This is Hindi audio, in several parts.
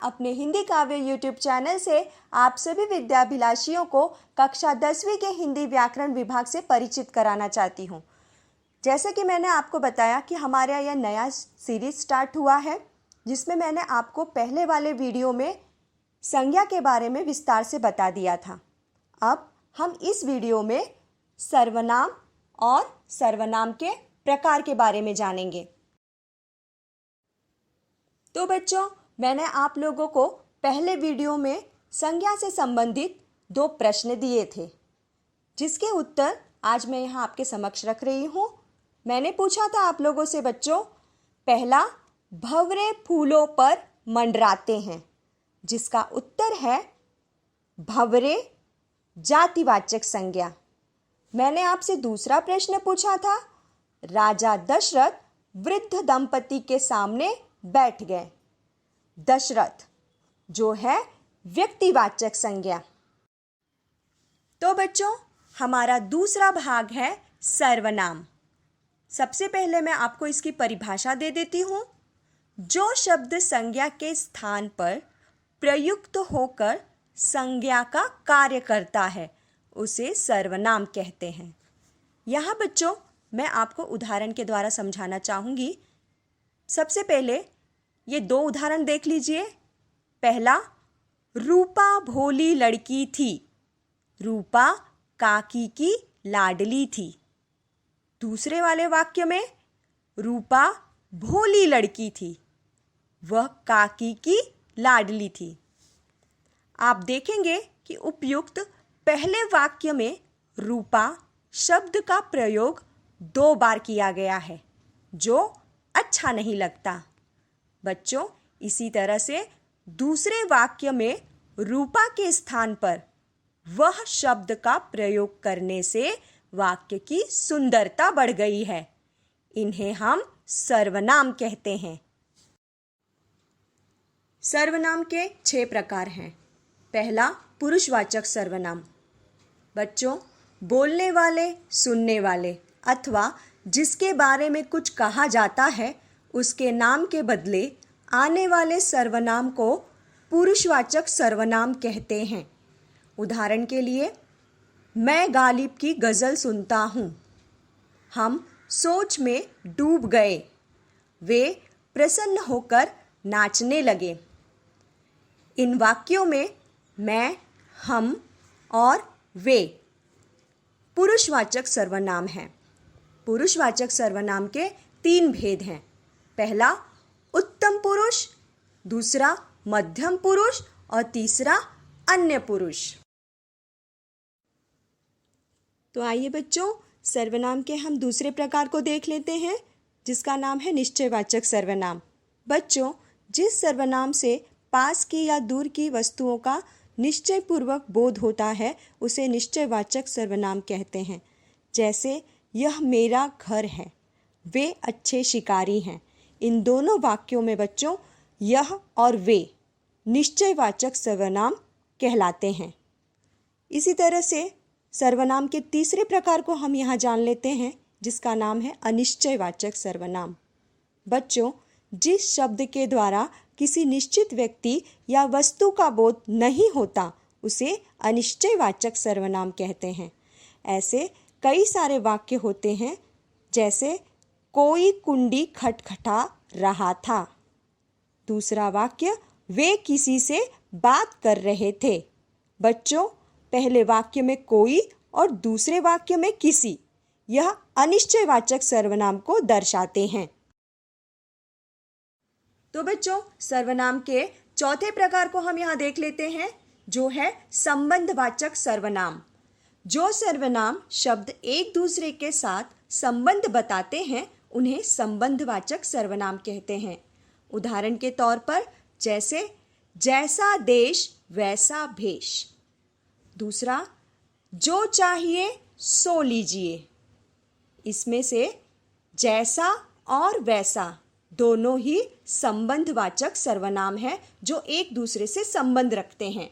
अपने हिंदी काव्य यूट्यूब चैनल से आप सभी विद्याभिलाषियों को कक्षा 10वीं के हिंदी व्याकरण विभाग से परिचित कराना चाहती हूँ। जैसे कि मैंने आपको बताया कि हमारे यहाँ यह नया सीरीज स्टार्ट हुआ है, जिसमें मैंने आपको पहले वाले वीडियो में संज्ञा के बारे में विस्तार से बता दिया था। अब हम इस वीडियो में सर्वनाम और सर्वनाम के प्रकार के बारे में जानेंगे। तो बच्चों, मैंने आप लोगों को पहले वीडियो में संज्ञा से संबंधित 2 प्रश्न दिए थे, जिसके उत्तर आज मैं यहाँ आपके समक्ष रख रही हूँ। मैंने पूछा था आप लोगों से बच्चों, पहला, भंवरे फूलों पर मंडराते हैं, जिसका उत्तर है भंवरे जातिवाचक संज्ञा। मैंने आपसे दूसरा प्रश्न पूछा था, राजा दशरथ वृद्ध दंपति के सामने बैठ गए। दशरथ जो है व्यक्तिवाचक संज्ञा। तो बच्चों, हमारा दूसरा भाग है सर्वनाम। सबसे पहले मैं आपको इसकी परिभाषा दे देती हूँ। जो शब्द संज्ञा के स्थान पर प्रयुक्त होकर संज्ञा का कार्य करता है, उसे सर्वनाम कहते हैं। यहाँ बच्चों, मैं आपको उदाहरण के द्वारा समझाना चाहूँगी। सबसे पहले ये 2 उदाहरण देख लीजिए। पहला, रूपा भोली लड़की थी, रूपा काकी की लाडली थी। दूसरे वाले वाक्य में रूपा भोली लड़की थी, वह काकी की लाडली थी। आप देखेंगे कि उपयुक्त पहले वाक्य में रूपा शब्द का प्रयोग 2 बार किया गया है, जो अच्छा नहीं लगता। बच्चों, इसी तरह से दूसरे वाक्य में रूपा के स्थान पर वह शब्द का प्रयोग करने से वाक्य की सुंदरता बढ़ गई है। इन्हें हम सर्वनाम कहते हैं। सर्वनाम के 6 प्रकार हैं। पहला, पुरुषवाचक सर्वनाम। बच्चों, बोलने वाले, सुनने वाले अथवा जिसके बारे में कुछ कहा जाता है, उसके नाम के बदले आने वाले सर्वनाम को पुरुषवाचक सर्वनाम कहते हैं। उदाहरण के लिए, मैं गालिब की गज़ल सुनता हूँ, हम सोच में डूब गए, वे प्रसन्न होकर नाचने लगे। इन वाक्यों में मैं, हम और वे पुरुषवाचक सर्वनाम हैं। पुरुषवाचक सर्वनाम के 3 भेद हैं। पहला, उत्तम पुरुष, दूसरा मध्यम पुरुष और तीसरा अन्य पुरुष। तो आइए बच्चों, सर्वनाम के हम दूसरे प्रकार को देख लेते हैं, जिसका नाम है निश्चयवाचक सर्वनाम। बच्चों, जिस सर्वनाम से पास की या दूर की वस्तुओं का निश्चय पूर्वक बोध होता है, उसे निश्चयवाचक सर्वनाम कहते हैं। जैसे, यह मेरा घर है, वे अच्छे शिकारी हैं। इन दोनों वाक्यों में बच्चों यह और वे निश्चयवाचक सर्वनाम कहलाते हैं। इसी तरह से सर्वनाम के तीसरे प्रकार को हम यहाँ जान लेते हैं, जिसका नाम है अनिश्चयवाचक सर्वनाम। बच्चों, जिस शब्द के द्वारा किसी निश्चित व्यक्ति या वस्तु का बोध नहीं होता, उसे अनिश्चयवाचक सर्वनाम कहते हैं। ऐसे कई सारे वाक्य होते हैं, जैसे कोई कुंडी खटखटा रहा था। दूसरा वाक्य, वे किसी से बात कर रहे थे। बच्चों, पहले वाक्य में कोई और दूसरे वाक्य में किसी, यह अनिश्चयवाचक सर्वनाम को दर्शाते हैं। तो बच्चों, सर्वनाम के चौथे प्रकार को हम यहाँ देख लेते हैं, जो है संबंधवाचक सर्वनाम। जो सर्वनाम शब्द एक दूसरे के साथ संबंध बताते हैं, उन्हें संबंधवाचक सर्वनाम कहते हैं। उदाहरण के तौर पर, जैसे जैसा देश वैसा भेष। दूसरा, जो चाहिए सो लीजिए। इसमें से जैसा और वैसा दोनों ही संबंधवाचक सर्वनाम हैं, जो एक दूसरे से संबंध रखते हैं।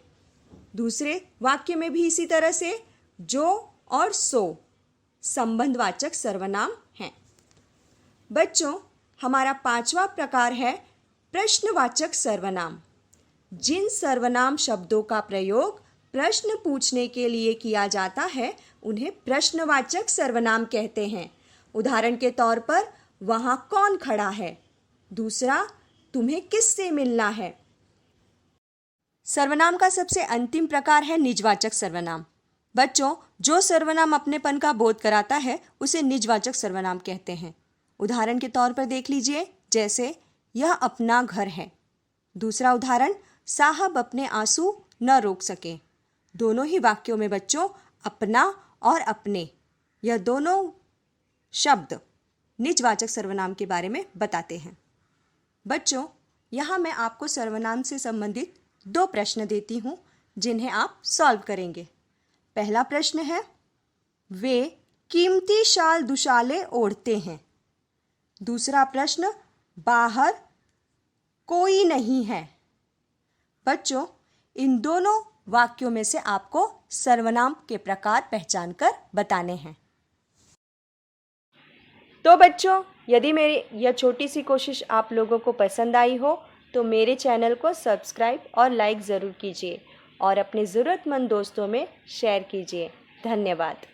दूसरे वाक्य में भी इसी तरह से जो और सो संबंधवाचक सर्वनाम हैं। बच्चों, हमारा 5वां प्रकार है प्रश्नवाचक सर्वनाम। जिन सर्वनाम शब्दों का प्रयोग प्रश्न पूछने के लिए किया जाता है उन्हें प्रश्नवाचक सर्वनाम कहते हैं। उदाहरण के तौर पर वहाँ कौन खड़ा है। दूसरा, तुम्हें किससे मिलना है। सर्वनाम का सबसे अंतिम प्रकार है निजवाचक सर्वनाम। बच्चों, जो सर्वनाम अपनेपन का बोध कराता है उसे निजवाचक सर्वनाम कहते हैं। उदाहरण के तौर पर देख लीजिए, जैसे यह अपना घर है। दूसरा उदाहरण, साहब अपने आंसू न रोक सके। दोनों ही वाक्यों में बच्चों अपना और अपने यह दोनों शब्द निजवाचक सर्वनाम के बारे में बताते हैं। बच्चों, यहाँ मैं आपको सर्वनाम से संबंधित 2 प्रश्न देती हूँ जिन्हें आप सॉल्व करेंगे। पहला प्रश्न है, वे कीमती शाल दुशाले ओढ़ते हैं। दूसरा प्रश्न, बाहर कोई नहीं है। बच्चों, इन दोनों वाक्यों में से आपको सर्वनाम के प्रकार पहचान कर बताने हैं। तो बच्चों, यदि मेरी यह छोटी सी कोशिश आप लोगों को पसंद आई हो तो मेरे चैनल को सब्सक्राइब और लाइक ज़रूर कीजिए और अपने ज़रूरतमंद दोस्तों में शेयर कीजिए। धन्यवाद।